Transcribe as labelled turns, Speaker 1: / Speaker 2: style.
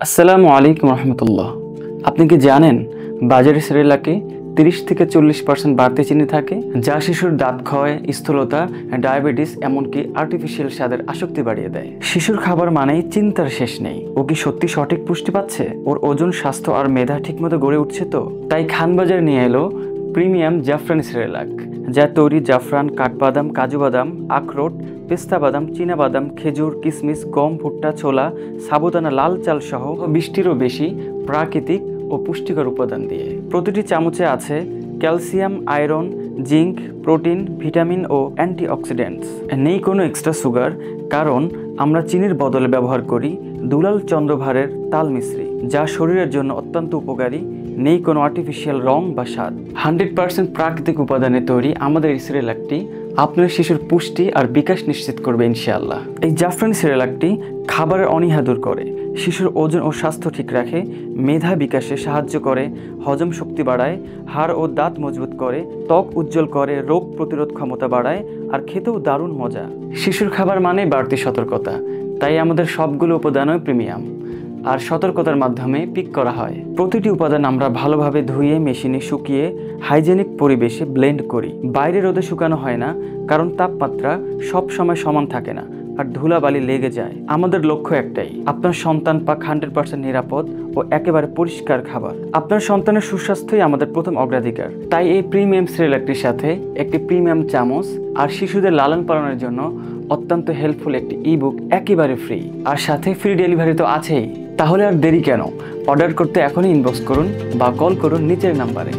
Speaker 1: আসসালামু আলাইকুম রহমতুল্লাহ। আপনি কি জানেন বাজারের সেরেলাকে 30 থেকে 40% বাড়তি চিনি থাকে, যা শিশুর দাঁত ক্ষয়, স্থূলতা, ডায়াবেটিস এমনকি আর্টিফিশিয়াল স্বাদের আসক্তি বাড়িয়ে দেয়। শিশুর খাবার মানেই চিন্তার শেষ নেই। ও কি সত্যি সঠিক পুষ্টি পাচ্ছে? ওর ওজন, স্বাস্থ্য আর মেধা ঠিকমতো গড়ে উঠছে তো? তাই খানবাজার নিয়ে এলো প্রিমিয়াম জাফরান সেরেলাক, যা তৈরি জাফরান, কাঠবাদাম, কাজু বাদাম, আখরোট, পেস্তা বাদাম, চীনা বাদাম, খেজুর, কিশমিশ, গম, ভুট্টা, ছোলা, সাবুদানা, লাল চাল সহ 20টিরও বেশি প্রাকৃতিক ও পুষ্টিকর উপাদান দিয়ে। প্রতিটি চামচে আছে calcium, iron, zinc, protein, vitamin ও অ্যান্টিঅক্সিডেন্টস। নেই কোনো এক্সট্রা সুগার, কারণ আমরা চিনির বদলে ব্যবহার করি দুলাল চন্দ্রভারের তাল মিশ্রি, যা শরীরের জন্য অত্যন্ত উপকারী। নেই কোনো আর্টিফিশিয়াল রং বা স্বাদ। 100% প্রাকৃতিক উপাদানে তৈরি আমাদের এই সেরেলাকটি আপনার শিশুর পুষ্টি আর বিকাশ নিশ্চিত করবে ইনশাআল্লাহ। এই জাফরান সেরেলাকটি খাবারের অনীহা দূর করে, শিশুর ওজন ও স্বাস্থ্য ঠিক রাখে, মেধা বিকাশে সাহায্য করে, হজম শক্তি বাড়ায়, হাড় ও দাঁত মজবুত করে, ত্বক উজ্জ্বল করে, রোগ প্রতিরোধ ক্ষমতা বাড়ায়, আর খেতেও দারুণ মজা। শিশুর খাবার মানে বাড়তি সতর্কতা, তাই আমাদের সবগুলো উপাদানই প্রিমিয়াম আর সতর্কতার মাধ্যমে পিক করা হয়। প্রতিটি উপাদান আমরা ভালোভাবে ধুয়ে, মেশিনে শুকিয়ে, হাইজেনিক পরিবেশে ব্লেন্ড করি। বাইরে রোদে শুকানো হয় না, কারণ তাপমাত্রা সব সময় সমান থাকে না আর ধুলাবালি লেগে যায়। আমাদের লক্ষ্য একটাই, আপনার সন্তান পাক 100% নিরাপদ ও একেবারে পরিষ্কার খাবার। আপনার সন্তানের সুস্বাস্থ্যই আমাদের প্রথম অগ্রাধিকার। তাই এই প্রিমিয়াম সেরেলাকটির সাথে একটি প্রিমিয়াম চামচ আর শিশুদের লালন পালনের জন্য অত্যন্ত হেল্পফুল একটি ইবুক একেবারে ফ্রি, আর সাথে ফ্রি ডেলিভারি তো আছেই। তাহলে আর দেরি কেন? অর্ডার করতে এখনই ইনবক্স করুন বা কল করুন নিচের নাম্বারে।